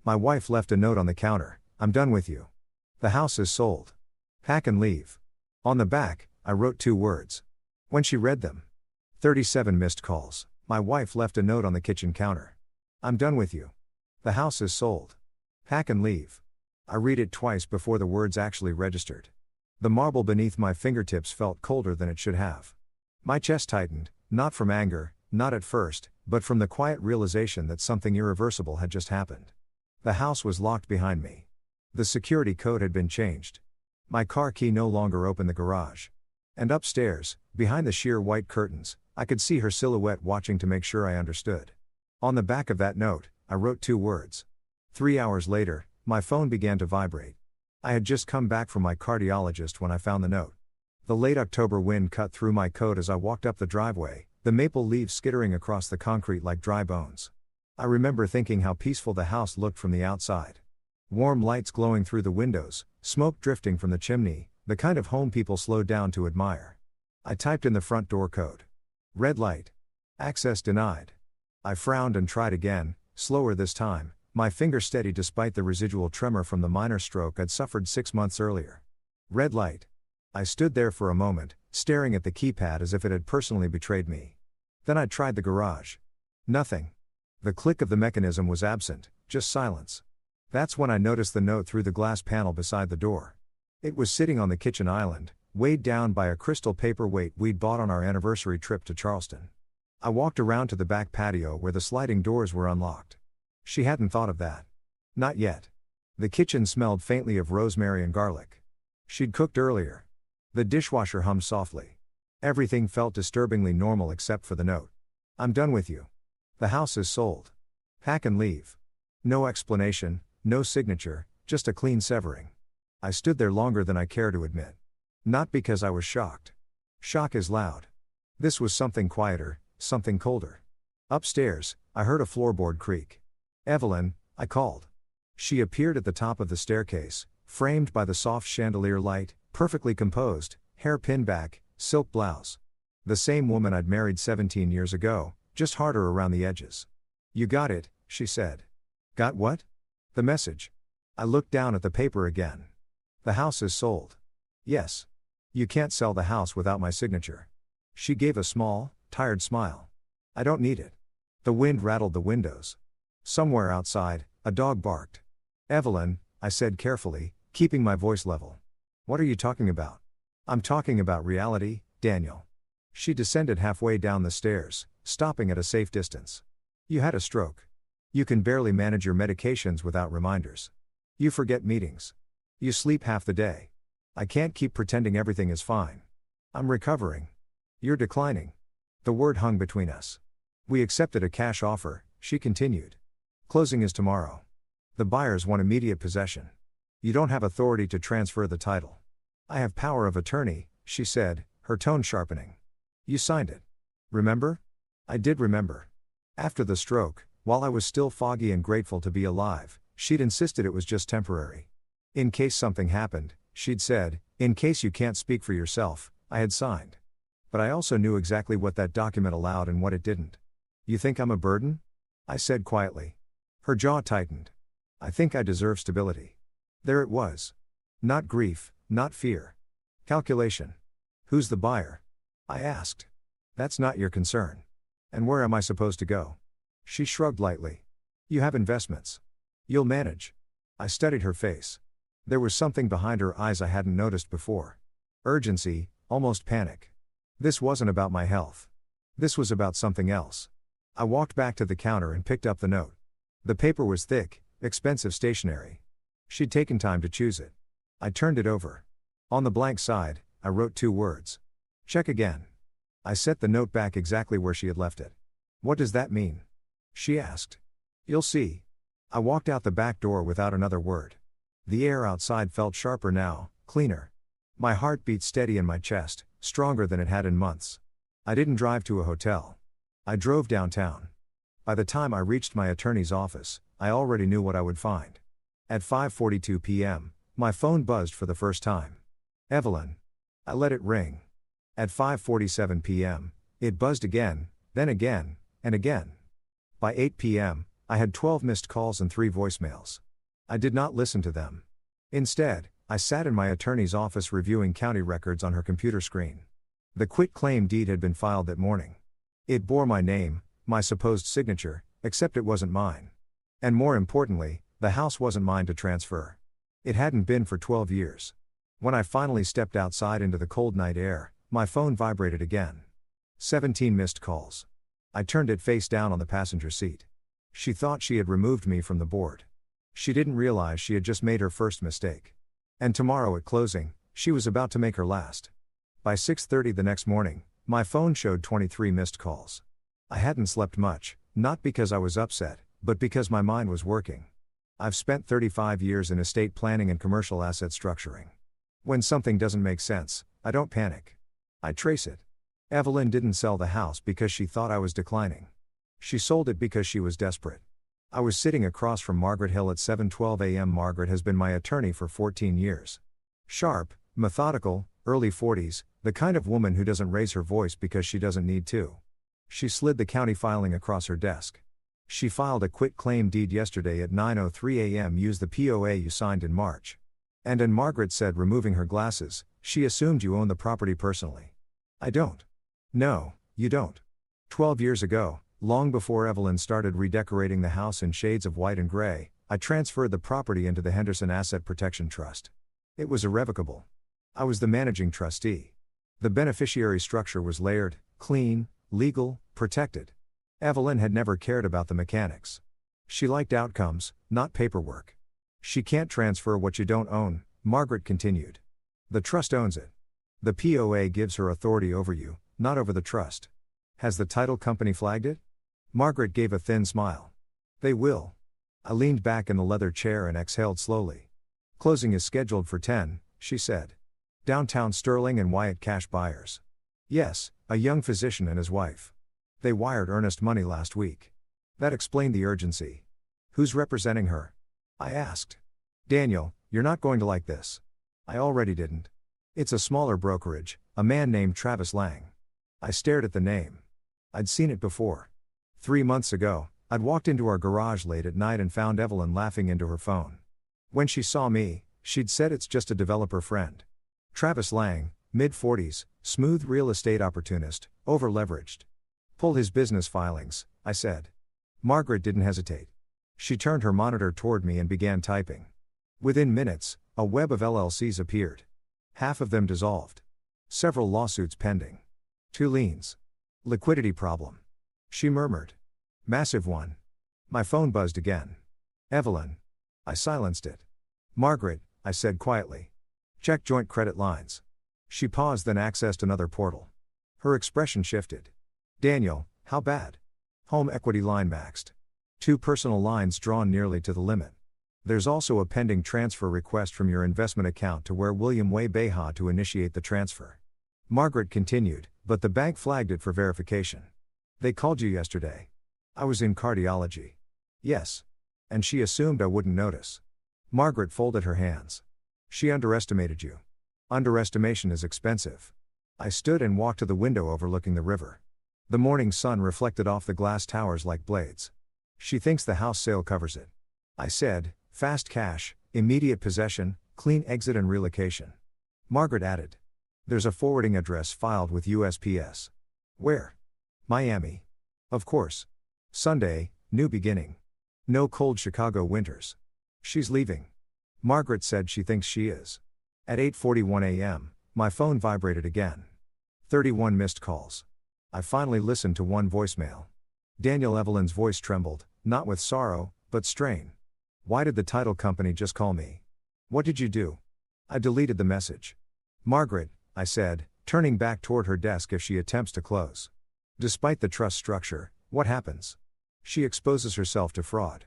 My wife left a note on the counter. I'm done with you. The house is sold. Pack and leave. On the back, I wrote 2 words. When she read them, 37 missed calls. My wife left a note on the kitchen counter. I'm done with you. The house is sold. Pack and leave. I read it twice before the words actually registered. The marble beneath my fingertips felt colder than it should have. My chest tightened, not from anger, not at first, but from the quiet realization that something irreversible had just happened. The house was locked behind me. The security code had been changed. My car key no longer opened the garage. And upstairs, behind the sheer white curtains, I could see her silhouette watching to make sure I understood. On the back of that note, I wrote 2 words. 3 hours later, my phone began to vibrate. I had just come back from my cardiologist when I found the note. The late October wind cut through my coat as I walked up the driveway, the maple leaves skittering across the concrete like dry bones. I remember thinking how peaceful the house looked from the outside. Warm lights glowing through the windows, smoke drifting from the chimney, the kind of home people slowed down to admire. I typed in the front door code. Red light. Access denied. I frowned and tried again, slower this time, my finger steady despite the residual tremor from the minor stroke I'd suffered 6 months earlier. Red light. I stood there for a moment, staring at the keypad as if it had personally betrayed me. Then I tried the garage. Nothing. The click of the mechanism was absent, just silence. That's when I noticed the note through the glass panel beside the door. It was sitting on the kitchen island, weighed down by a crystal paperweight we'd bought on our anniversary trip to Charleston. I walked around to the back patio where the sliding doors were unlocked. She hadn't thought of that. Not yet. The kitchen smelled faintly of rosemary and garlic. She'd cooked earlier. The dishwasher hummed softly. Everything felt disturbingly normal except for the note. I'm done with you. The house is sold. Pack and leave. No explanation, no signature, just a clean severing. I stood there longer than I care to admit. Not because I was shocked. Shock is loud. This was something quieter, something colder. Upstairs, I heard a floorboard creak. Evelyn, I called. She appeared at the top of the staircase, framed by the soft chandelier light, perfectly composed, hair pinned back, silk blouse. The same woman I'd married 17 years ago, just harder around the edges. You got it, she said. Got what? The message. I looked down at the paper again. The house is sold. Yes. You can't sell the house without my signature. She gave a small, tired smile. I don't need it. The wind rattled the windows. Somewhere outside, a dog barked. Evelyn, I said carefully, keeping my voice level. What are you talking about? I'm talking about reality, Daniel. She descended halfway down the stairs, stopping at a safe distance. You had a stroke. You can barely manage your medications without reminders. You forget meetings. You sleep half the day. I can't keep pretending everything is fine. I'm recovering. You're declining. The word hung between us. We accepted a cash offer, she continued. Closing is tomorrow. The buyers want immediate possession. You don't have authority to transfer the title. I have power of attorney, she said, her tone sharpening. You signed it. Remember? I did remember. After the stroke, while I was still foggy and grateful to be alive, she'd insisted it was just temporary. In case something happened, she'd said, in case you can't speak for yourself, I had signed. But I also knew exactly what that document allowed and what it didn't. You think I'm a burden? I said quietly. Her jaw tightened. I think I deserve stability. There it was. Not grief, not fear. Calculation. Who's the buyer? I asked. That's not your concern. And where am I supposed to go? She shrugged lightly. You have investments. You'll manage. I studied her face. There was something behind her eyes I hadn't noticed before. Urgency, almost panic. This wasn't about my health. This was about something else. I walked back to the counter and picked up the note. The paper was thick, expensive stationery. She'd taken time to choose it. I turned it over. On the blank side, I wrote 2 words. Check again. I set the note back exactly where she had left it. What does that mean? She asked. You'll see. I walked out the back door without another word. The air outside felt sharper now, cleaner. My heart beat steady in my chest, stronger than it had in months. I didn't drive to a hotel. I drove downtown. By the time I reached my attorney's office, I already knew what I would find. At 5:42 p.m., my phone buzzed for the first time. Evelyn. I let it ring. At 5:47 p.m., it buzzed again, then again, and again. By 8 p.m., I had 12 missed calls and 3 voicemails. I did not listen to them. Instead, I sat in my attorney's office reviewing county records on her computer screen. The quitclaim deed had been filed that morning. It bore my name, my supposed signature, except it wasn't mine. And more importantly, the house wasn't mine to transfer. It hadn't been for 12 years. When I finally stepped outside into the cold night air, my phone vibrated again. 17 missed calls. I turned it face down on the passenger seat. She thought she had removed me from the board. She didn't realize she had just made her first mistake. And tomorrow at closing, she was about to make her last. By 6:30 the next morning, my phone showed 23 missed calls. I hadn't slept much, not because I was upset, but because my mind was working. I've spent 35 years in estate planning and commercial asset structuring. When something doesn't make sense, I don't panic. I trace it. Evelyn didn't sell the house because she thought I was declining. She sold it because she was desperate. I was sitting across from Margaret Hill at 7:12 a.m. Margaret has been my attorney for 14 years. Sharp, methodical, early 40s, the kind of woman who doesn't raise her voice because she doesn't need to. She slid the county filing across her desk. She filed a quitclaim deed yesterday at 9:03 a.m. Use the POA you signed in March. And Margaret said, removing her glasses, she assumed you own the property personally. I don't. No, you don't. 12 years ago, long before Evelyn started redecorating the house in shades of white and gray, I transferred the property into the Henderson Asset Protection Trust. It was irrevocable. I was the managing trustee. The beneficiary structure was layered, clean, legal, protected. Evelyn had never cared about the mechanics. She liked outcomes, not paperwork. She can't transfer what you don't own, Margaret continued. The trust owns it. The POA gives her authority over you, not over the trust. Has the title company flagged it? Margaret gave a thin smile. They will. I leaned back in the leather chair and exhaled slowly. Closing is scheduled for 10, she said. Downtown Sterling and Wyatt cash buyers. Yes, a young physician and his wife. They wired earnest money last week. That explained the urgency. Who's representing her? I asked. Daniel, you're not going to like this. I already didn't. It's a smaller brokerage, a man named Travis Lang. I stared at the name. I'd seen it before. 3 months ago, I'd walked into our garage late at night and found Evelyn laughing into her phone. When she saw me, she'd said it's just a developer friend. Travis Lang, mid-40s, smooth real estate opportunist, over-leveraged. Pull his business filings, I said. Margaret didn't hesitate. She turned her monitor toward me and began typing. Within minutes, a web of LLCs appeared. Half of them dissolved. Several lawsuits pending. 2 liens. Liquidity problem. She murmured. Massive one. My phone buzzed again. Evelyn. I silenced it. Margaret, I said quietly. Check joint credit lines. She paused, then accessed another portal. Her expression shifted. Daniel, how bad? Home equity line maxed. 2 personal lines drawn nearly to the limit. There's also a pending transfer request from your investment account to where William Way Beha to initiate the transfer. Margaret continued, but the bank flagged it for verification. They called you yesterday. I was in cardiology. Yes. And she assumed I wouldn't notice. Margaret folded her hands. She underestimated you. Underestimation is expensive. I stood and walked to the window overlooking the river. The morning sun reflected off the glass towers like blades. She thinks the house sale covers it. I said, fast cash, immediate possession, clean exit and relocation. Margaret added. There's a forwarding address filed with USPS. Where? Miami. Of course. Sunday, new beginning. No cold Chicago winters. She's leaving. Margaret said she thinks she is. At 8:41 a.m., my phone vibrated again. 31 missed calls. I finally listened to one voicemail. Daniel. Evelyn's voice trembled, not with sorrow, but strain. Why did the title company just call me? What did you do? I deleted the message. Margaret, I said, turning back toward her desk if she attempts to close. Despite the trust structure, what happens? She exposes herself to fraud.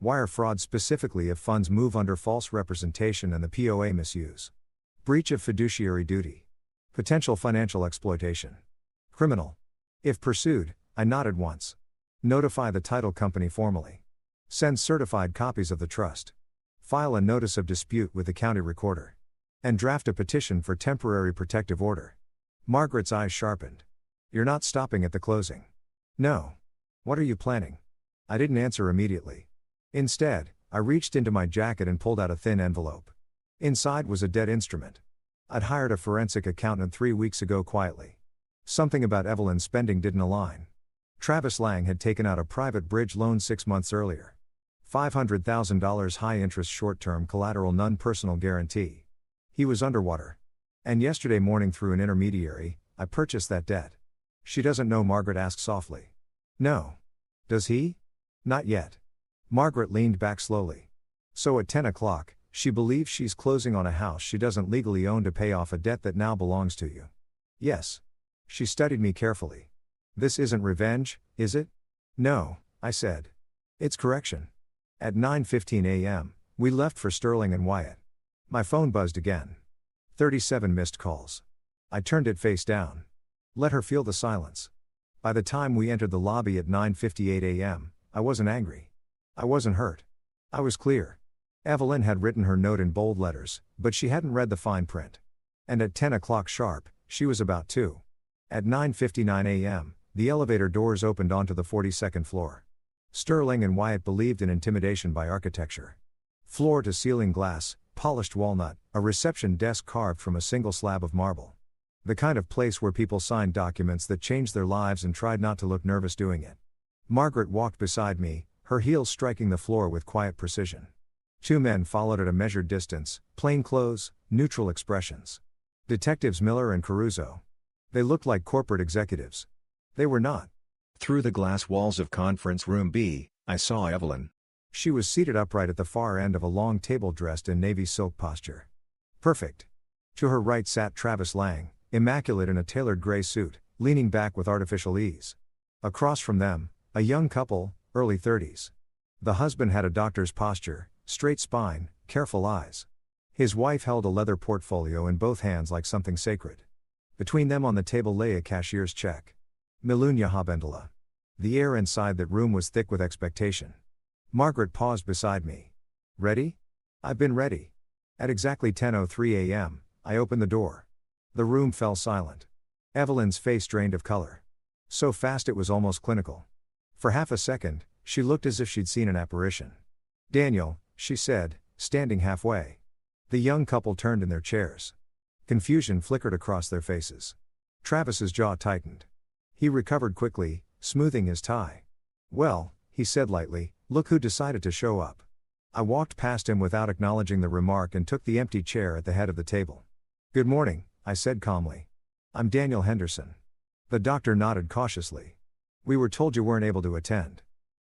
Wire fraud, specifically if funds move under false representation and the POA misuse. Breach of fiduciary duty. Potential financial exploitation. Criminal. If pursued, I nodded once. Notify the title company formally. Send certified copies of the trust. File a notice of dispute with the county recorder. And draft a petition for temporary protective order. Margaret's eyes sharpened. You're not stopping at the closing. No. What are you planning? I didn't answer immediately. Instead, I reached into my jacket and pulled out a thin envelope. Inside was a dead instrument. I'd hired a forensic accountant 3 weeks ago quietly. Something about Evelyn's spending didn't align. Travis Lang had taken out a private bridge loan 6 months earlier. $500,000 high-interest short-term collateral non-personal guarantee. He was underwater. And yesterday morning through an intermediary, I purchased that debt. She doesn't know, Margaret asked softly. No. Does he? Not yet. Margaret leaned back slowly. So at 10 o'clock, she believes she's closing on a house she doesn't legally own to pay off a debt that now belongs to you. Yes. She studied me carefully. This isn't revenge, is it? No, I said. It's correction. At 9:15 a.m., we left for Sterling and Wyatt. My phone buzzed again. 37 missed calls. I turned it face down. Let her feel the silence. By the time we entered the lobby at 9:58 a.m., I wasn't angry. I wasn't hurt. I was clear. Evelyn had written her note in bold letters, but she hadn't read the fine print. And at 10 o'clock sharp, she was about to. At 9:59 a.m., the elevator doors opened onto the 42nd floor. Sterling and Wyatt believed in intimidation by architecture. Floor-to-ceiling glass, polished walnut, a reception desk carved from a single slab of marble. The kind of place where people signed documents that changed their lives and tried not to look nervous doing it. Margaret walked beside me, her heels striking the floor with quiet precision. 2 men followed at a measured distance, plain clothes, neutral expressions. Detectives Miller and Caruso. They looked like corporate executives. They were not. Through the glass walls of Conference Room B, I saw Evelyn. She was seated upright at the far end of a long table dressed in navy silk posture. Perfect. To her right sat Travis Lang, immaculate in a tailored gray suit, leaning back with artificial ease. Across from them, a young couple, early 30s. The husband had a doctor's posture, straight spine, careful eyes. His wife held a leather portfolio in both hands like something sacred. Between them on the table lay a cashier's check. Milunya Habendala. The air inside that room was thick with expectation. Margaret paused beside me. Ready? I've been ready. At exactly 10:03 a.m., I opened the door. The room fell silent. Evelyn's face drained of color. So fast it was almost clinical. For half a second, she looked as if she'd seen an apparition. Daniel, she said, standing halfway. The young couple turned in their chairs. Confusion flickered across their faces. Travis's jaw tightened. He recovered quickly, smoothing his tie. Well, he said lightly, look who decided to show up. I walked past him without acknowledging the remark and took the empty chair at the head of the table. Good morning, I said calmly. I'm Daniel Henderson. The doctor nodded cautiously. We were told you weren't able to attend.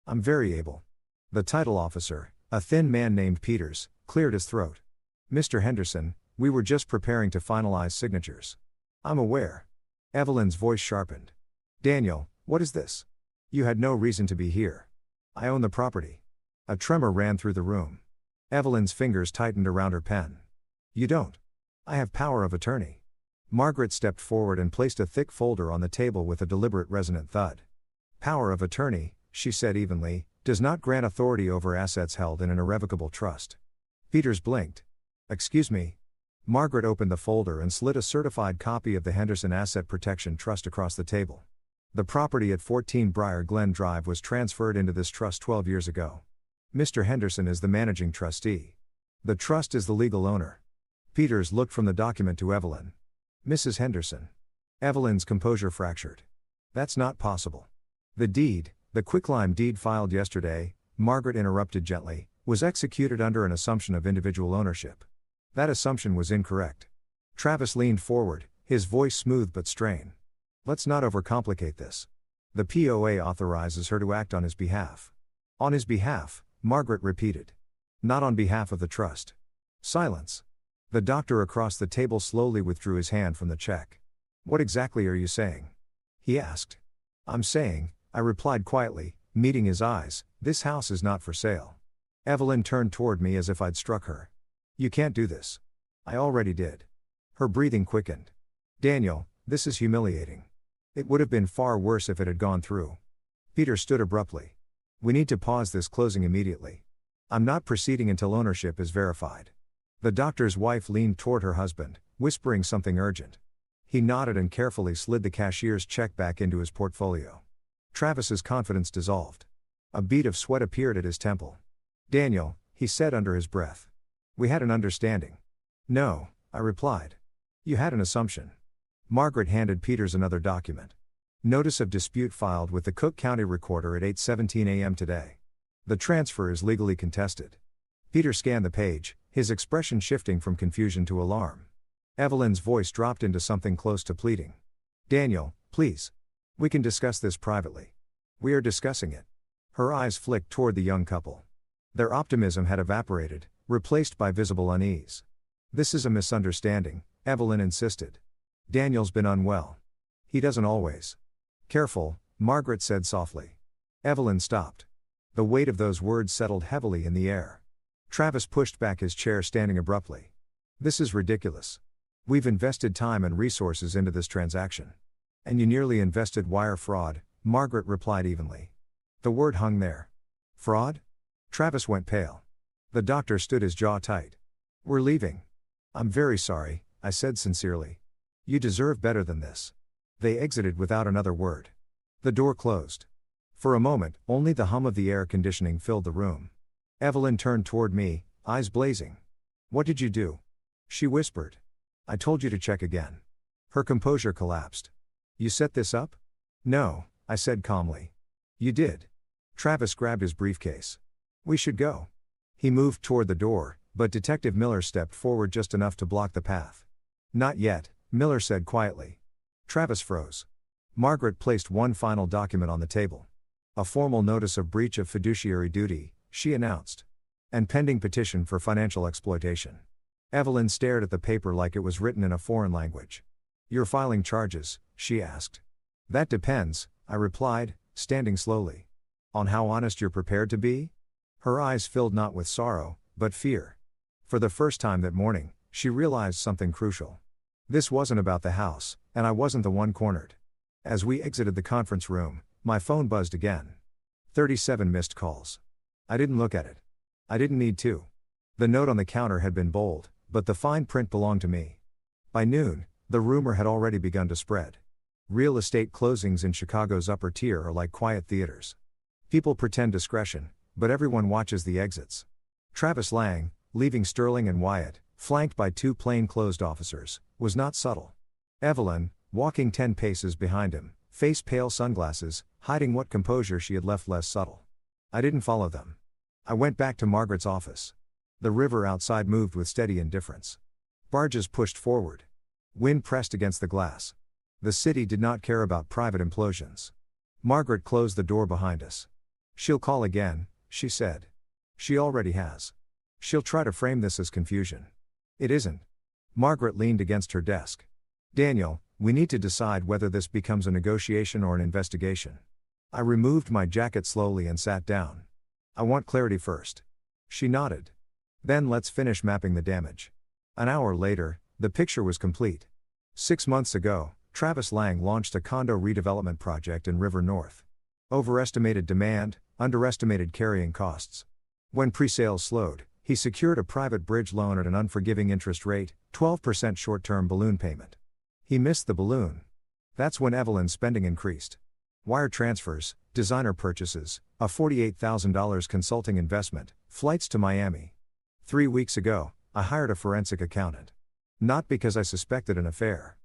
I'm very able. The title officer, a thin man named Peters, cleared his throat. Mr. Henderson, we were just preparing to finalize signatures. I'm aware. Evelyn's voice sharpened. Daniel, what is this? You had no reason to be here. I own the property. A tremor ran through the room. Evelyn's fingers tightened around her pen. You don't. I have power of attorney. Margaret stepped forward and placed a thick folder on the table with a deliberate resonant thud. Power of attorney, she said evenly, does not grant authority over assets held in an irrevocable trust. Peters blinked. Excuse me. Margaret opened the folder and slid a certified copy of the Henderson Asset Protection Trust across the table. The property at 14 Briar Glen Drive was transferred into this trust 12 years ago. Mr. Henderson is the managing trustee. The trust is the legal owner. Peters looked from the document to Evelyn. Mrs. Henderson. Evelyn's composure fractured. That's not possible. The deed, the quicklime deed filed yesterday, Margaret interrupted gently, was executed under an assumption of individual ownership. That assumption was incorrect. Travis leaned forward, his voice smooth but strained. Let's not overcomplicate this. The POA authorizes her to act on his behalf. On his behalf, Margaret repeated. Not on behalf of the trust. Silence. The doctor across the table slowly withdrew his hand from the check. What exactly are you saying? He asked. I'm saying, I replied quietly, meeting his eyes, this house is not for sale. Evelyn turned toward me as if I'd struck her. You can't do this. I already did. Her breathing quickened. Daniel, this is humiliating. It would have been far worse if it had gone through. Peter stood abruptly. We need to pause this closing immediately. I'm not proceeding until ownership is verified. The doctor's wife leaned toward her husband, whispering something urgent. He nodded and carefully slid the cashier's check back into his portfolio. Travis's confidence dissolved. A bead of sweat appeared at his temple. "Daniel," he said under his breath. "We had an understanding." "No," I replied. "You had an assumption." Margaret handed Peters another document. "Notice of dispute filed with the Cook County Recorder at 8:17 a.m. today. The transfer is legally contested." Peter scanned the page, his expression shifting from confusion to alarm. Evelyn's voice dropped into something close to pleading. "Daniel, please. We can discuss this privately. We are discussing it." Her eyes flicked toward the young couple. Their optimism had evaporated, replaced by visible unease. "This is a misunderstanding," Evelyn insisted. "Daniel's been unwell. He doesn't always." "Careful," Margaret said softly. Evelyn stopped. The weight of those words settled heavily in the air. Travis pushed back his chair, standing abruptly. "This is ridiculous. We've invested time and resources into this transaction." "And you nearly invested wire fraud," Margaret replied evenly. The word hung there. "Fraud?" Travis went pale. The doctor stood his jaw tight. "We're leaving." "I'm very sorry," I said sincerely. "You deserve better than this." They exited without another word. The door closed. For a moment, only the hum of the air conditioning filled the room. Evelyn turned toward me, eyes blazing. "What did you do?" she whispered. "I told you to check again." Her composure collapsed. "You set this up?" "No," I said calmly. "You did." Travis grabbed his briefcase. "We should go." He moved toward the door, but Detective Miller stepped forward just enough to block the path. "Not yet," Miller said quietly. Travis froze. Margaret placed one final document on the table. "A formal notice of breach of fiduciary duty," she announced. "And pending petition for financial exploitation." Evelyn stared at the paper like it was written in a foreign language. "You're filing charges?" she asked. "That depends," I replied, standing slowly. "On how honest you're prepared to be?" Her eyes filled not with sorrow, but fear. For the first time that morning, she realized something crucial. This wasn't about the house, and I wasn't the one cornered. As we exited the conference room, my phone buzzed again. 37 missed calls. I didn't look at it. I didn't need to. The note on the counter had been bold, but the fine print belonged to me. By noon, the rumor had already begun to spread. Real estate closings in Chicago's upper tier are like quiet theaters. People pretend discretion, but everyone watches the exits. Travis Lang, leaving Sterling and Wyatt, flanked by two plainclothes officers, was not subtle. Evelyn, walking 10 paces behind him, face pale, sunglasses, hiding what composure she had left less subtle. I didn't follow them. I went back to Margaret's office. The river outside moved with steady indifference. Barges pushed forward. Wind pressed against the glass. The city did not care about private implosions. Margaret closed the door behind us. "She'll call again," she said. "She already has. She'll try to frame this as confusion. It isn't." Margaret leaned against her desk. "Daniel, we need to decide whether this becomes a negotiation or an investigation." I removed my jacket slowly and sat down. "I want clarity first." She nodded. "Then let's finish mapping the damage." An hour later, the picture was complete. 6 months ago, Travis Lang launched a condo redevelopment project in River North. Overestimated demand, underestimated carrying costs. When pre-sales slowed, he secured a private bridge loan at an unforgiving interest rate, 12% short-term balloon payment. He missed the balloon. That's when Evelyn's spending increased. Wire transfers, designer purchases, a $48,000 consulting investment, flights to Miami. 3 weeks ago, I hired a forensic accountant. Not because I suspected an affair.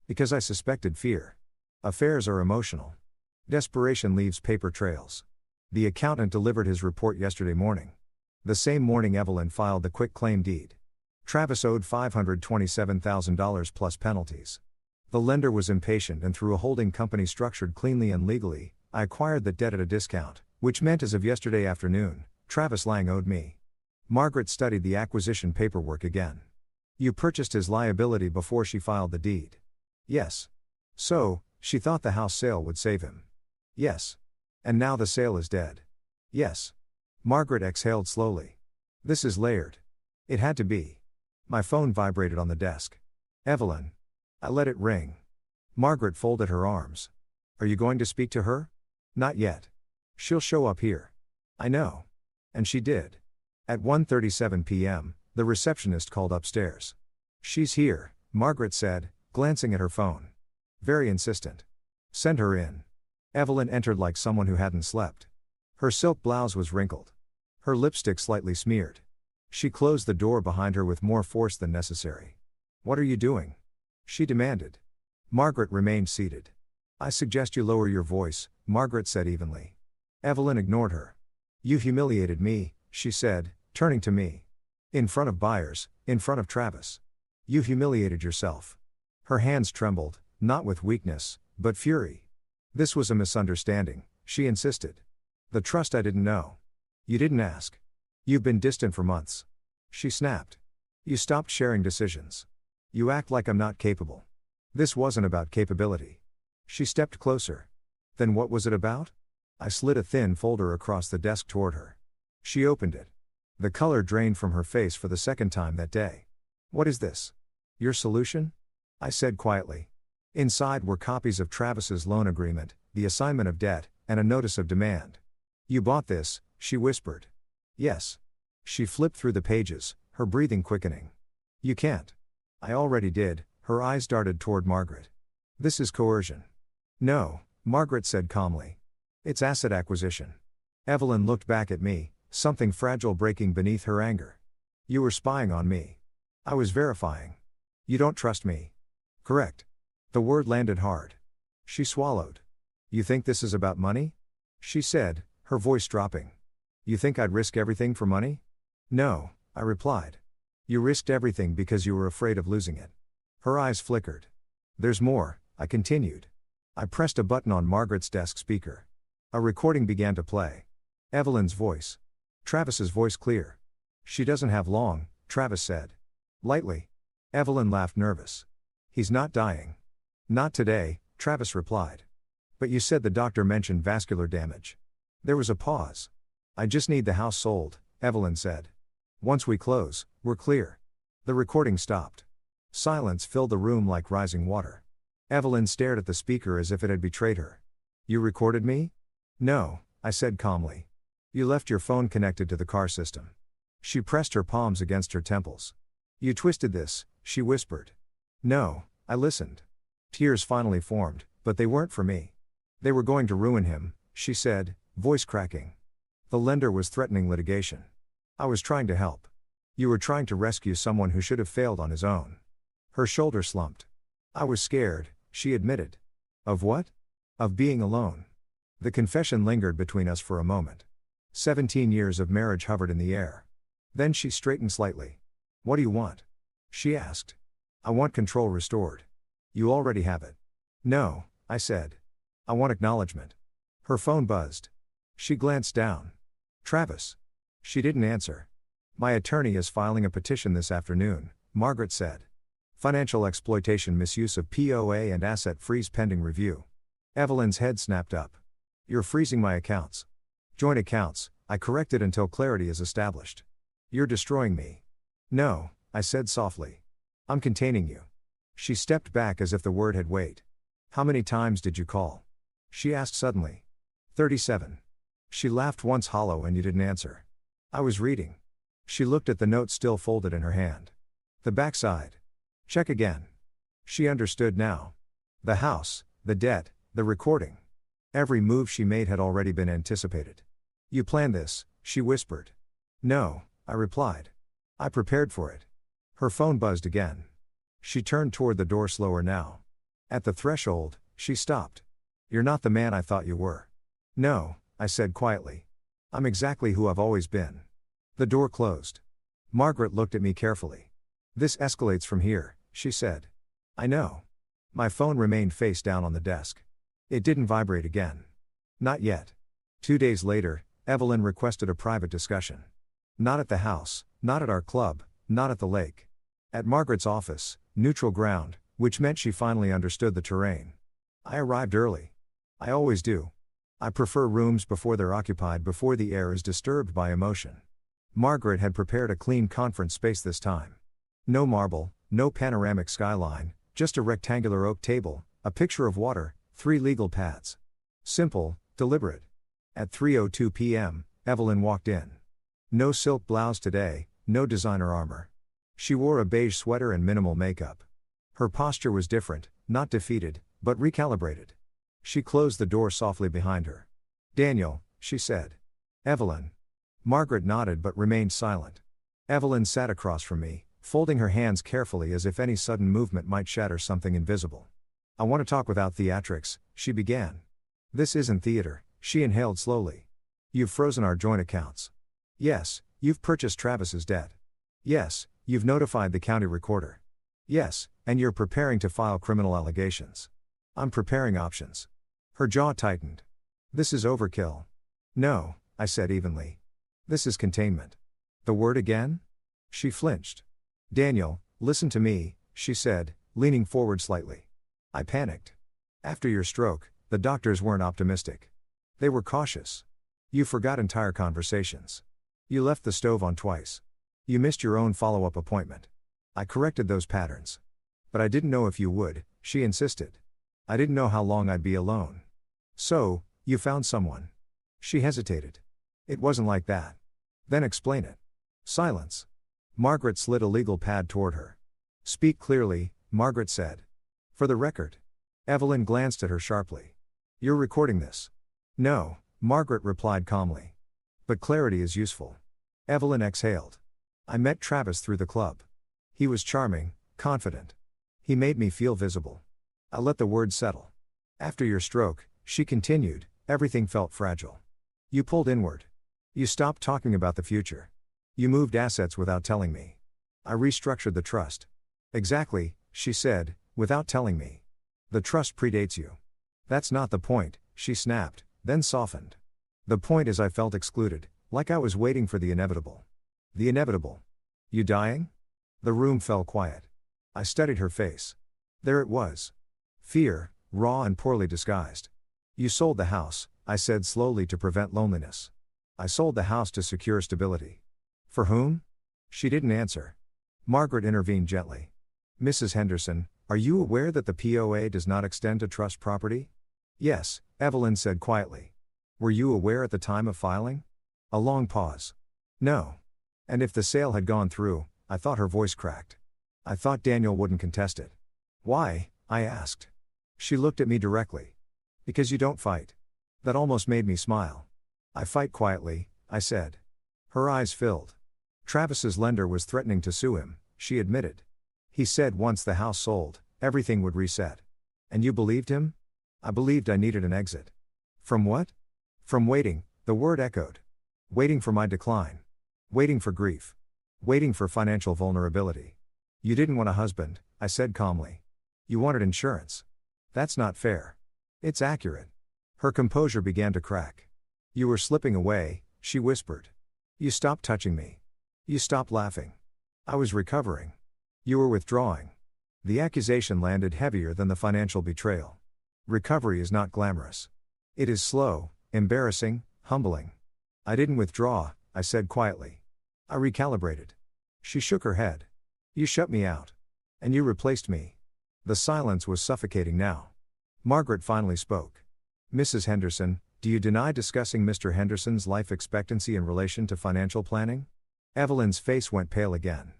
Because I suspected fear. Affairs are emotional. Desperation leaves paper trails. The accountant delivered his report yesterday morning. The same morning Evelyn filed the quitclaim deed. Travis owed $527,000 plus penalties. The lender was impatient, and through a holding company structured cleanly and legally, I acquired the debt at a discount, which meant as of yesterday afternoon, Travis Lang owed me. Margaret studied the acquisition paperwork again. "You purchased his liability before she filed the deed?" "Yes." "So, she thought the house sale would save him?" "Yes." "And now the sale is dead?" "Yes." Margaret exhaled slowly. "This is layered." It had to be. My phone vibrated on the desk. "Evelyn." I let it ring. Margaret folded her arms. "Are you going to speak to her?" "Not yet. She'll show up here." "I know." And she did. At 1:37 p.m., the receptionist called upstairs. "She's here," Margaret said, glancing at her phone. "Very insistent." "Send her in." Evelyn entered like someone who hadn't slept. Her silk blouse was wrinkled. Her lipstick slightly smeared. She closed the door behind her with more force than necessary. "What are you doing?" she demanded. Margaret remained seated. "I suggest you lower your voice," Margaret said evenly. Evelyn ignored her. "You humiliated me," she said, turning to me. "In front of buyers, in front of Travis. You humiliated yourself." Her hands trembled, not with weakness, but fury. "This was a misunderstanding," she insisted. "The trust I didn't know. You didn't ask. You've been distant for months." She snapped. "You stopped sharing decisions. You act like I'm not capable." This wasn't about capability. She stepped closer. "Then what was it about?" I slid a thin folder across the desk toward her. She opened it. The color drained from her face for the second time that day. "What is this?" "Your solution?" I said quietly. Inside were copies of Travis's loan agreement, the assignment of debt, and a notice of demand. "You bought this," she whispered. "Yes." She flipped through the pages, her breathing quickening. "You can't." "I already did." Her eyes darted toward Margaret. "This is coercion." "No," Margaret said calmly. "It's asset acquisition." Evelyn looked back at me, something fragile breaking beneath her anger. "You were spying on me." "I was verifying." "You don't trust me." "Correct." The word landed hard. She swallowed. "You think this is about money?" she said, her voice dropping. "You think I'd risk everything for money?" "No," I replied. "You risked everything because you were afraid of losing it." Her eyes flickered. "There's more," I continued. I pressed a button on Margaret's desk speaker. A recording began to play. Evelyn's voice. Travis's voice clear. "She doesn't have long," Travis said. Lightly. Evelyn laughed nervous. "He's not dying." "Not today," Travis replied. "But you said the doctor mentioned vascular damage." There was a pause. "I just need the house sold," Evelyn said. "Once we close, we're clear." The recording stopped. Silence filled the room like rising water. Evelyn stared at the speaker as if it had betrayed her. "You recorded me?" "No," I said calmly. "You left your phone connected to the car system." She pressed her palms against her temples. "You twisted this," she whispered. "No," I listened. Tears finally formed, but they weren't for me. "They were going to ruin him," she said, voice cracking. "The lender was threatening litigation. I was trying to help. You were trying to rescue someone who should have failed on his own." Her shoulder slumped. "I was scared," she admitted. "Of what?" "Of being alone." The confession lingered between us for a moment. 17 years of marriage hovered in the air. Then she straightened slightly. "What do you want?" she asked. "I want control restored." "You already have it." "No," I said. "I want acknowledgement." Her phone buzzed. She glanced down. "Travis." She didn't answer. "My attorney is filing a petition this afternoon," Margaret said. "Financial exploitation, misuse of POA and asset freeze pending review." Evelyn's head snapped up. "You're freezing my accounts." "Joint accounts," I corrected until clarity is established. "You're destroying me." "No," I said softly. "I'm containing you." She stepped back as if the word had weight. "How many times did you call?" she asked suddenly. 37. She laughed once hollow and you didn't answer. "I was reading." She looked at the note still folded in her hand. "The backside." "Check again." She understood now. The house, the debt, the recording. Every move she made had already been anticipated. "You planned this," she whispered. "No," I replied. "I prepared for it." Her phone buzzed again. She turned toward the door slower now. At the threshold, she stopped. "You're not the man I thought you were." "No," I said quietly. "I'm exactly who I've always been." The door closed. Margaret looked at me carefully. "This escalates from here," she said. "I know." My phone remained face down on the desk. It didn't vibrate again. Not yet. 2 days later, Evelyn requested a private discussion. Not at the house, not at our club, not at the lake. At Margaret's office, neutral ground, which meant she finally understood the terrain. I arrived early. I always do. I prefer rooms before they're occupied, before the air is disturbed by emotion. Margaret had prepared a clean conference space this time. No marble, no panoramic skyline, just a rectangular oak table, a picture of water, 3 legal pads. Simple, deliberate. At 3:02 p.m., Evelyn walked in. No silk blouse today, no designer armor. She wore a beige sweater and minimal makeup. Her posture was different, not defeated, but recalibrated. She closed the door softly behind her. "Daniel," she said. Evelyn. Margaret nodded but remained silent. Evelyn sat across from me, folding her hands carefully as if any sudden movement might shatter something invisible. I want to talk without theatrics, she began. This isn't theater, she inhaled slowly. You've frozen our joint accounts. Yes, you've purchased Travis's debt. Yes, you've notified the county recorder. Yes, and you're preparing to file criminal allegations. I'm preparing options. Her jaw tightened. This is overkill. No, I said evenly. This is containment. The word again? She flinched. Daniel, listen to me, she said, leaning forward slightly. I panicked. After your stroke, the doctors weren't optimistic. They were cautious. You forgot entire conversations. You left the stove on twice. You missed your own follow-up appointment. I corrected those patterns. But I didn't know if you would, she insisted. I didn't know how long I'd be alone. So, you found someone. She hesitated. It wasn't like that. Then explain it. Silence. Margaret slid a legal pad toward her. Speak clearly, Margaret said. For the record. Evelyn glanced at her sharply. You're recording this. No, Margaret replied calmly. But clarity is useful. Evelyn exhaled. I met Travis through the club. He was charming, confident. He made me feel visible. I let the words settle. After your stroke, she continued, everything felt fragile. You pulled inward. You stopped talking about the future. You moved assets without telling me. I restructured the trust. Exactly, she said, without telling me. The trust predates you. That's not the point, she snapped, then softened. The point is I felt excluded, like I was waiting for the inevitable. The inevitable. You dying? The room fell quiet. I studied her face. There it was. Fear, raw and poorly disguised. You sold the house, I said slowly to prevent loneliness. I sold the house to secure stability. For whom? She didn't answer. Margaret intervened gently. Mrs. Henderson, are you aware that the POA does not extend to trust property? Yes, Evelyn said quietly. Were you aware at the time of filing? A long pause. No. And if the sale had gone through, I thought her voice cracked. I thought Daniel wouldn't contest it. Why? I asked. She looked at me directly. Because you don't fight. That almost made me smile. I fight quietly, I said. Her eyes filled. Travis's lender was threatening to sue him, she admitted. He said once the house sold, everything would reset. And you believed him? I believed I needed an exit. From what? From waiting, the word echoed. Waiting for my decline. Waiting for grief. Waiting for financial vulnerability. You didn't want a husband, I said calmly. You wanted insurance. That's not fair. It's accurate. Her composure began to crack. You were slipping away, she whispered. You stopped touching me. You stopped laughing. I was recovering. You were withdrawing. The accusation landed heavier than the financial betrayal. Recovery is not glamorous. It is slow, embarrassing, humbling. I didn't withdraw, I said quietly. I recalibrated. She shook her head. You shut me out. And you replaced me. The silence was suffocating now. Margaret finally spoke. Mrs. Henderson, do you deny discussing Mr. Henderson's life expectancy in relation to financial planning? Evelyn's face went pale again.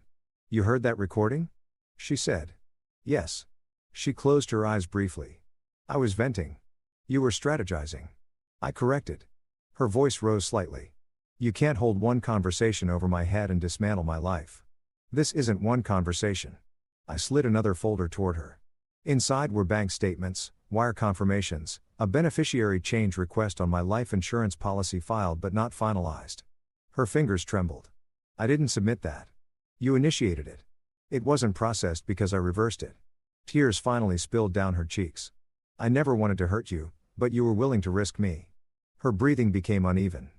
You heard that recording? She said. Yes. She closed her eyes briefly. I was venting. You were strategizing. I corrected. Her voice rose slightly. You can't hold one conversation over my head and dismantle my life. This isn't one conversation. I slid another folder toward her. Inside were bank statements, wire confirmations, a beneficiary change request on my life insurance policy filed but not finalized. Her fingers trembled. I didn't submit that. You initiated it. It wasn't processed because I reversed it. Tears finally spilled down her cheeks. I never wanted to hurt you, but you were willing to risk me. Her breathing became uneven.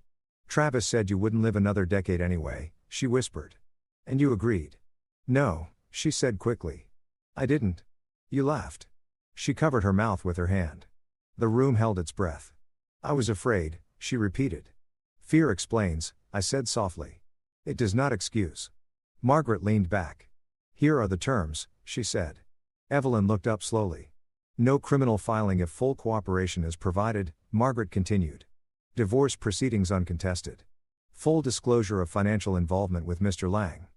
Travis said you wouldn't live another decade anyway, she whispered. And you agreed. No, she said quickly. I didn't. You laughed. She covered her mouth with her hand. The room held its breath. I was afraid, she repeated. Fear explains, I said softly. It does not excuse. Margaret leaned back. Here are the terms, she said. Evelyn looked up slowly. No criminal filing if full cooperation is provided, Margaret continued. Divorce proceedings uncontested. Full disclosure of financial involvement with Mr. Lang.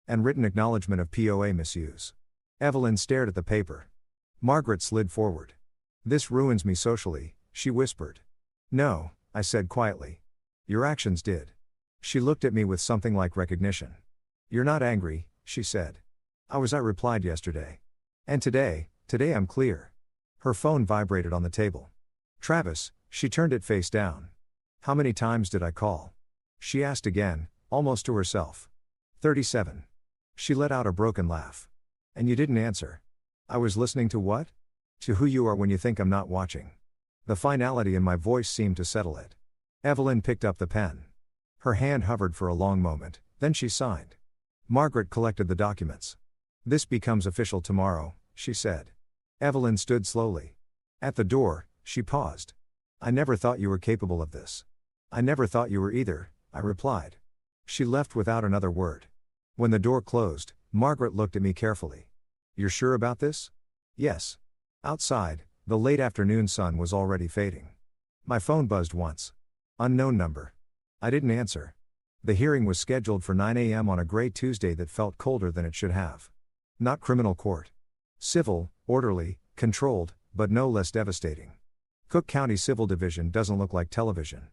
And written acknowledgement of POA misuse. Evelyn stared at the paper. Margaret slid forward. This ruins me socially, she whispered. No, I said quietly. Your actions did. She looked at me with something like recognition. You're not angry, she said. I replied yesterday. And today I'm clear. Her phone vibrated on the table. Travis, she turned it face down. How many times did I call? She asked again, almost to herself. 37. She let out a broken laugh. And you didn't answer. I was listening to what? To who you are when you think I'm not watching. The finality in my voice seemed to settle it. Evelyn picked up the pen. Her hand hovered for a long moment, then she signed. Margaret collected the documents. This becomes official tomorrow, she said. Evelyn stood slowly. At the door, she paused. I never thought you were capable of this. I never thought you were either, I replied. She left without another word. When the door closed, Margaret looked at me carefully. You're sure about this? Yes. Outside, the late afternoon sun was already fading. My phone buzzed once. Unknown number. I didn't answer. The hearing was scheduled for 9 a.m. on a gray Tuesday that felt colder than it should have. Not criminal court. Civil, orderly, controlled, but no less devastating. Cook County Civil Division doesn't look like television.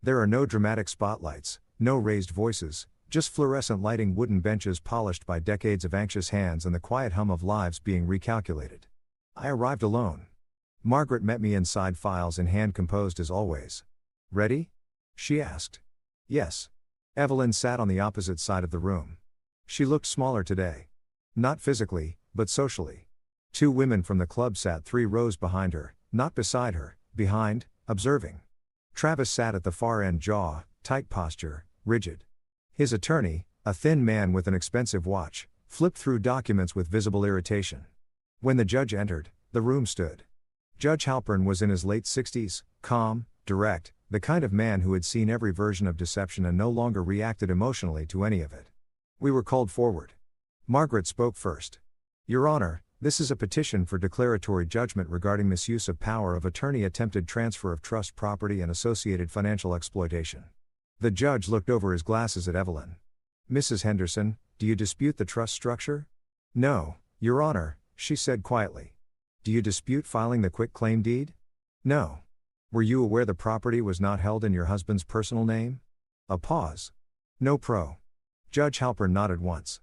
There are no dramatic spotlights, no raised voices, just fluorescent lighting, wooden benches polished by decades of anxious hands, and the quiet hum of lives being recalculated. I arrived alone. Margaret met me inside, files in hand, composed as always. Ready? She asked. Yes. Evelyn sat on the opposite side of the room. She looked smaller today. Not physically, but socially. Two women from the club sat 3 rows behind her, not beside her, behind, observing. Travis sat at the far end, jaw, tight posture, rigid. His attorney, a thin man with an expensive watch, flipped through documents with visible irritation. When the judge entered, the room stood. Judge Halpern was in his late 60s, calm, direct, the kind of man who had seen every version of deception and no longer reacted emotionally to any of it. We were called forward. Margaret spoke first. Your Honor, this is a petition for declaratory judgment regarding misuse of power of attorney, attempted transfer of trust property, and associated financial exploitation. The judge looked over his glasses at Evelyn. Mrs. Henderson, do you dispute the trust structure? No, Your Honor, she said quietly. Do you dispute filing the quitclaim deed? No. Were you aware the property was not held in your husband's personal name? A pause. No. Judge Halpern nodded once.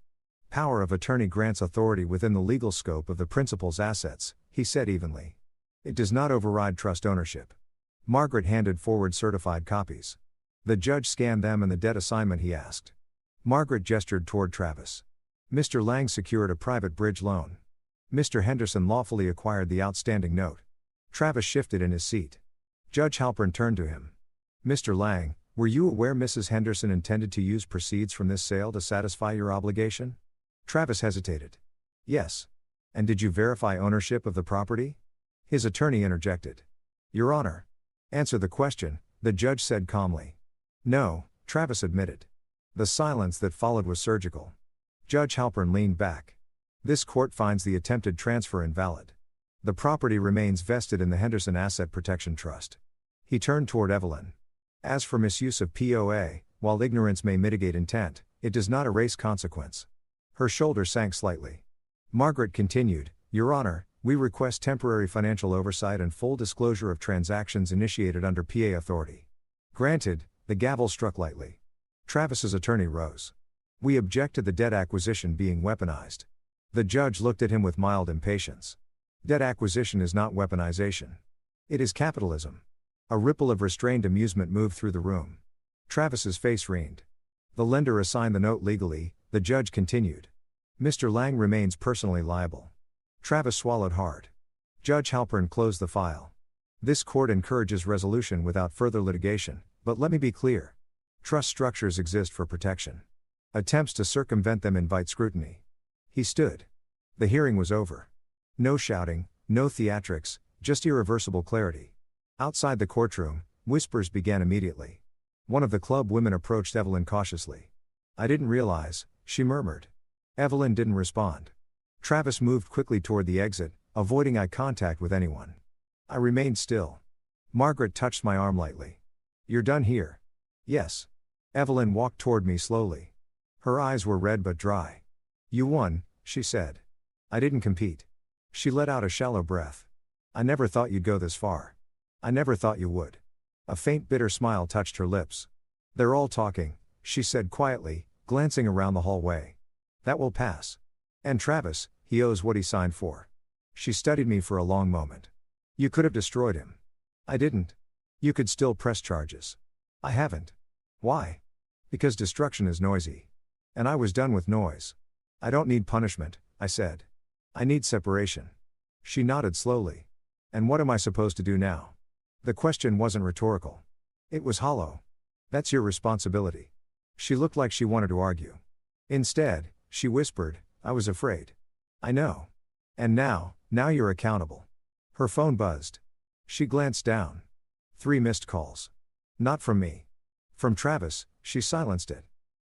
Power of attorney grants authority within the legal scope of the principal's assets, he said evenly. It does not override trust ownership. Margaret handed forward certified copies. The judge scanned them and the debt assignment, he asked. Margaret gestured toward Travis. Mr. Lang secured a private bridge loan. Mr. Henderson lawfully acquired the outstanding note. Travis shifted in his seat. Judge Halpern turned to him. Mr. Lang, were you aware Mrs. Henderson intended to use proceeds from this sale to satisfy your obligation? Travis hesitated. Yes. And did you verify ownership of the property? His attorney interjected. Your Honor. Answer the question, the judge said calmly. No, Travis admitted. The silence that followed was surgical. Judge Halpern leaned back. This court finds the attempted transfer invalid. The property remains vested in the Henderson Asset Protection Trust. He turned toward Evelyn. As for misuse of POA, while ignorance may mitigate intent, it does not erase consequence. Her shoulder sank slightly. Margaret continued, Your Honor, we request temporary financial oversight and full disclosure of transactions initiated under PA authority. Granted, the gavel struck lightly. Travis's attorney rose. We object to the debt acquisition being weaponized. The judge looked at him with mild impatience. Debt acquisition is not weaponization. It is capitalism. A ripple of restrained amusement moved through the room. Travis's face wrinkled. The lender assigned the note legally, the judge continued. Mr. Lang remains personally liable. Travis swallowed hard. Judge Halpern closed the file. This court encourages resolution without further litigation, but let me be clear. Trust structures exist for protection. Attempts to circumvent them invite scrutiny. He stood. The hearing was over. No shouting, no theatrics, just irreversible clarity. Outside the courtroom, whispers began immediately. One of the club women approached Evelyn cautiously. I didn't realize, she murmured. Evelyn didn't respond. Travis moved quickly toward the exit, avoiding eye contact with anyone. I remained still. Margaret touched my arm lightly. You're done here? Yes. Evelyn walked toward me slowly. Her eyes were red but dry. You won, she said. I didn't compete. She let out a shallow breath. I never thought you'd go this far. I never thought you would. A faint bitter smile touched her lips. They're all talking, she said quietly, glancing around the hallway. That will pass. And Travis, he owes what he signed for. She studied me for a long moment. You could have destroyed him. I didn't. You could still press charges. I haven't. Why? Because destruction is noisy. And I was done with noise. I don't need punishment, I said. I need separation. She nodded slowly. And what am I supposed to do now? The question wasn't rhetorical. It was hollow. That's your responsibility. She looked like she wanted to argue. Instead, she whispered, I was afraid. I know. And now you're accountable. Her phone buzzed. She glanced down. 3 missed calls. Not from me. From Travis, she silenced it.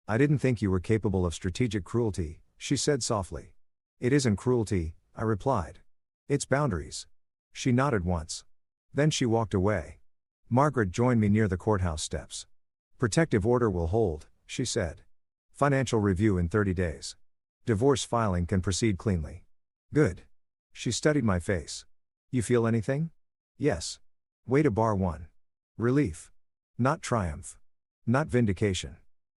I didn't think you were capable of strategic cruelty, she said softly. It isn't cruelty, I replied. It's boundaries. She nodded once. Then she walked away. Margaret joined me near the courthouse steps. Protective order will hold, she said. Financial review in 30 days. Divorce filing can proceed cleanly. Good. She studied my face. You feel anything? Yes. Way to bar 1. Relief. Not triumph. Not vindication.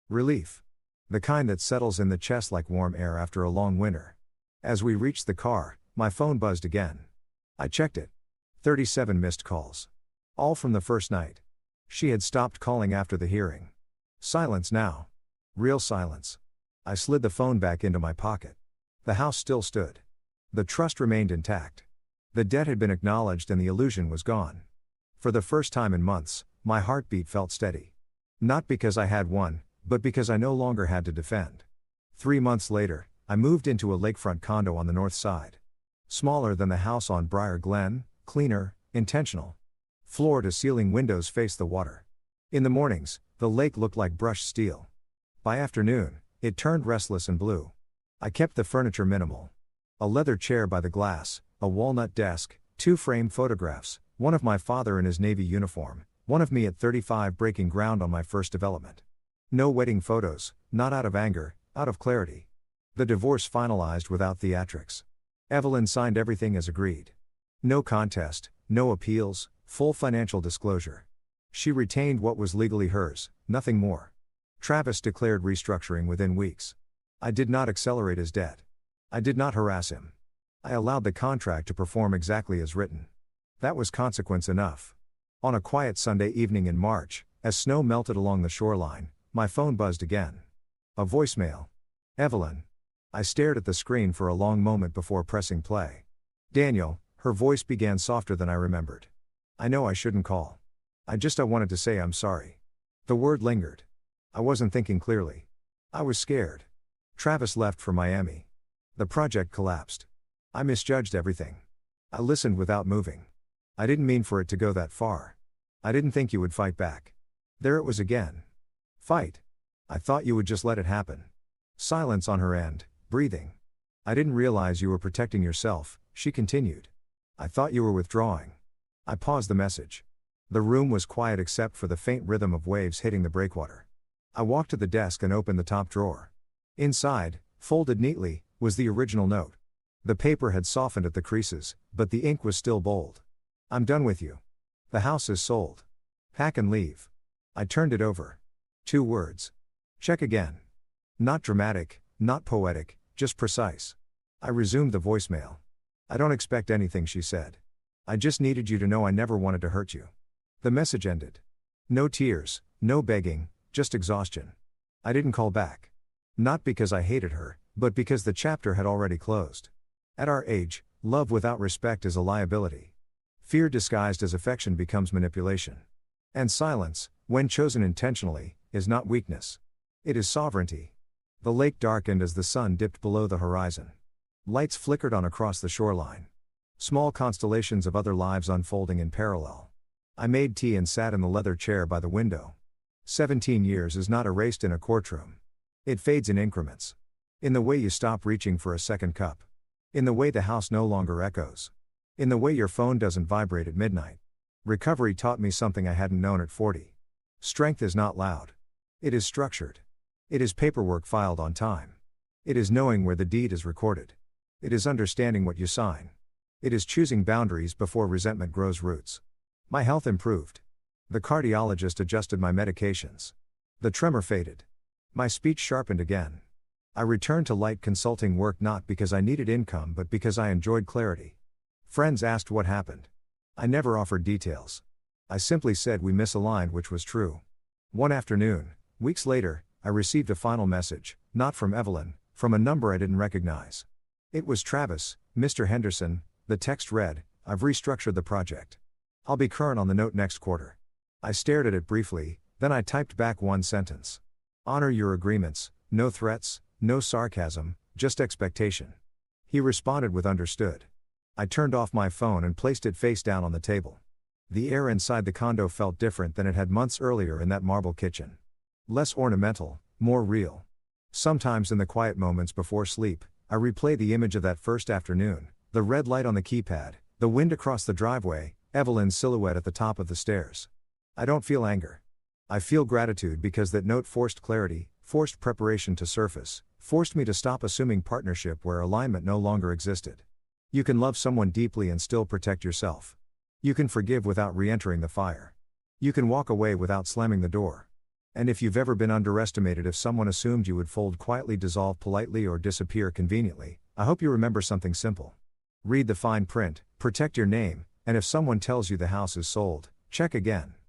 Relief. The kind that settles in the chest like warm air after a long winter. As we reached the car, my phone buzzed again. I checked it. 37 missed calls. All from the first night. She had stopped calling after the hearing. Silence now. Real silence. I slid the phone back into my pocket. The house still stood. The trust remained intact. The debt had been acknowledged and the illusion was gone. For the first time in months, my heartbeat felt steady. Not because I had won, but because I no longer had to defend. 3 months later, I moved into a lakefront condo on the north side. Smaller than the house on Briar Glen, cleaner, intentional. Floor-to-ceiling windows faced the water. In the mornings, the lake looked like brushed steel. By afternoon, it turned restless and blue. I kept the furniture minimal. A leather chair by the glass, a walnut desk, 2 framed photographs, one of my father in his Navy uniform, one of me at 35 breaking ground on my first development. No wedding photos, not out of anger, out of clarity. The divorce finalized without theatrics. Evelyn signed everything as agreed. No contest, no appeals, full financial disclosure. She retained what was legally hers, nothing more. Travis declared restructuring within weeks. I did not accelerate his debt. I did not harass him. I allowed the contract to perform exactly as written. That was consequence enough. On a quiet Sunday evening in March, as snow melted along the shoreline, my phone buzzed again. A voicemail. Evelyn. I stared at the screen for a long moment before pressing play. Daniel, her voice began softer than I remembered. I know I shouldn't call. I wanted to say I'm sorry. The word lingered. I wasn't thinking clearly. I was scared. Travis left for Miami. The project collapsed. I misjudged everything. I listened without moving. I didn't mean for it to go that far. I didn't think you would fight back. There it was again. Fight. I thought you would just let it happen. Silence on her end, breathing. I didn't realize you were protecting yourself, she continued. I thought you were withdrawing. I paused the message. The room was quiet except for the faint rhythm of waves hitting the breakwater. I walked to the desk and opened the top drawer. Inside, folded neatly, was the original note. The paper had softened at the creases, but the ink was still bold. I'm done with you. The house is sold. Pack and leave. I turned it over. 2 words. Check again. Not dramatic, not poetic, just precise. I resumed the voicemail. I don't expect anything, she said. I just needed you to know I never wanted to hurt you. The message ended. No tears, no begging, just exhaustion. I didn't call back. Not because I hated her, but because the chapter had already closed. At our age, love without respect is a liability. Fear disguised as affection becomes manipulation. And silence, when chosen intentionally, is not weakness. It is sovereignty. The lake darkened as the sun dipped below the horizon. Lights flickered on across the shoreline. Small constellations of other lives unfolding in parallel. I made tea and sat in the leather chair by the window. 17 years is not erased in a courtroom. It fades in increments. In the way you stop reaching for a second cup. In the way the house no longer echoes. In the way your phone doesn't vibrate at midnight. Recovery taught me something I hadn't known at 40. Strength is not loud. It is structured. It is paperwork filed on time. It is knowing where the deed is recorded. It is understanding what you sign. It is choosing boundaries before resentment grows roots. My health improved. The cardiologist adjusted my medications. The tremor faded. My speech sharpened again. I returned to light consulting work not because I needed income but because I enjoyed clarity. Friends asked what happened. I never offered details. I simply said we misaligned, which was true. One afternoon, weeks later, I received a final message, not from Evelyn, from a number I didn't recognize. It was Travis, Mr. Henderson. The text read, "I've restructured the project. I'll be current on the note next quarter." I stared at it briefly, then I typed back one sentence. "Honor your agreements, no threats, no sarcasm, just expectation." He responded with "understood." I turned off my phone and placed it face down on the table. The air inside the condo felt different than it had months earlier in that marble kitchen. Less ornamental, more real. Sometimes in the quiet moments before sleep, I replay the image of that first afternoon, the red light on the keypad, the wind across the driveway, Evelyn's silhouette at the top of the stairs. I don't feel anger. I feel gratitude because that note forced clarity, forced preparation to surface, forced me to stop assuming partnership where alignment no longer existed. You can love someone deeply and still protect yourself. You can forgive without re-entering the fire. You can walk away without slamming the door. And if you've ever been underestimated, if someone assumed you would fold quietly, dissolve politely, or disappear conveniently, I hope you remember something simple. Read the fine print, protect your name, and if someone tells you the house is sold, check again.